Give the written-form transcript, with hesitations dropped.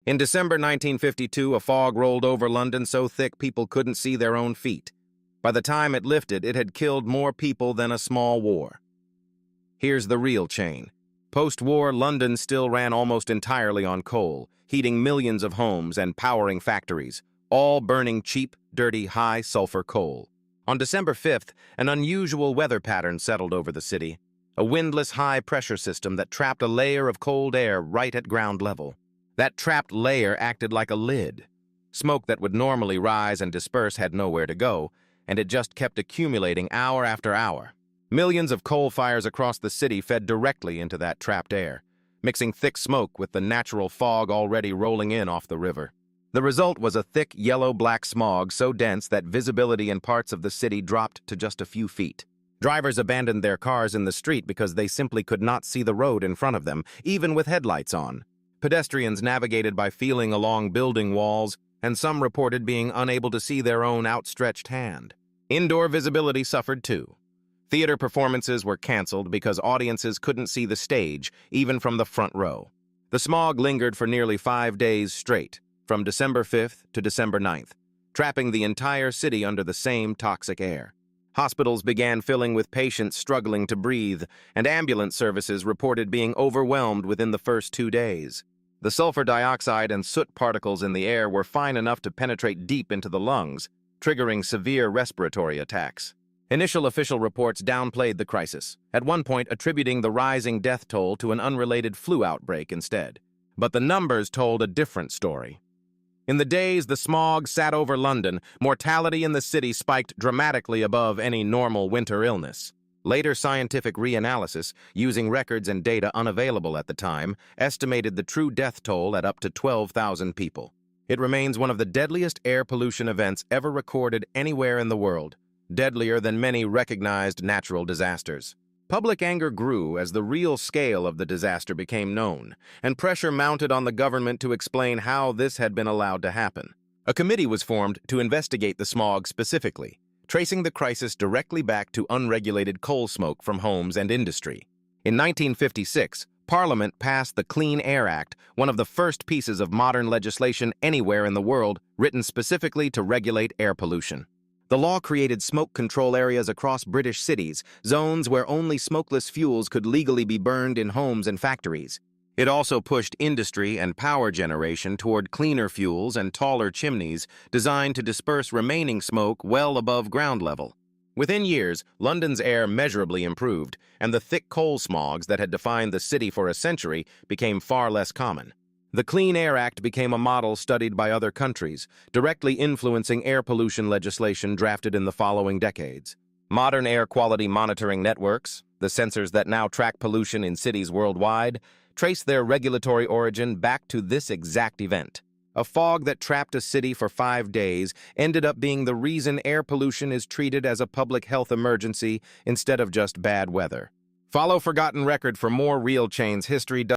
In December 1952, a fog rolled over London so thick people couldn't see their own feet. By the time it lifted, it had killed more people than a small war. Here's the real chain. Post-war, London still ran almost entirely on coal, heating millions of homes and powering factories, all burning cheap, dirty, high-sulfur coal. On December 5th, an unusual weather pattern settled over the city, a windless high-pressure system that trapped a layer of cold air right at ground level. That trapped layer acted like a lid. Smoke that would normally rise and disperse had nowhere to go, and it just kept accumulating hour after hour. Millions of coal fires across the city fed directly into that trapped air, mixing thick smoke with the natural fog already rolling in off the river. The result was a thick yellow-black smog so dense that visibility in parts of the city dropped to just a few feet. Drivers abandoned their cars in the street because they simply could not see the road in front of them, even with headlights on. Pedestrians navigated by feeling along building walls, and some reported being unable to see their own outstretched hand. Indoor visibility suffered too. Theater performances were canceled because audiences couldn't see the stage, even from the front row. The smog lingered for nearly 5 days straight, from December 5th to December 9th, trapping the entire city under the same toxic air. Hospitals began filling with patients struggling to breathe, and ambulance services reported being overwhelmed within the first 2 days. The sulfur dioxide and soot particles in the air were fine enough to penetrate deep into the lungs, triggering severe respiratory attacks. Initial official reports downplayed the crisis, at one point attributing the rising death toll to an unrelated flu outbreak instead. But the numbers told a different story. In the days the smog sat over London, mortality in the city spiked dramatically above any normal winter illness. Later scientific reanalysis, using records and data unavailable at the time, estimated the true death toll at up to 12,000 people. It remains one of the deadliest air pollution events ever recorded anywhere in the world, deadlier than many recognized natural disasters. Public anger grew as the real scale of the disaster became known, and pressure mounted on the government to explain how this had been allowed to happen. A committee was formed to investigate the smog specifically, tracing the crisis directly back to unregulated coal smoke from homes and industry. In 1956, Parliament passed the Clean Air Act, one of the first pieces of modern legislation anywhere in the world written specifically to regulate air pollution. The law created smoke control areas across British cities, zones where only smokeless fuels could legally be burned in homes and factories. It also pushed industry and power generation toward cleaner fuels and taller chimneys designed to disperse remaining smoke well above ground level. Within years, London's air measurably improved, and the thick coal smogs that had defined the city for a century became far less common. The Clean Air Act became a model studied by other countries, directly influencing air pollution legislation drafted in the following decades. Modern air quality monitoring networks, the sensors that now track pollution in cities worldwide, trace their regulatory origin back to this exact event. A fog that trapped a city for 5 days ended up being the reason air pollution is treated as a public health emergency instead of just bad weather. Follow Forgotten Record for more Real Chains history.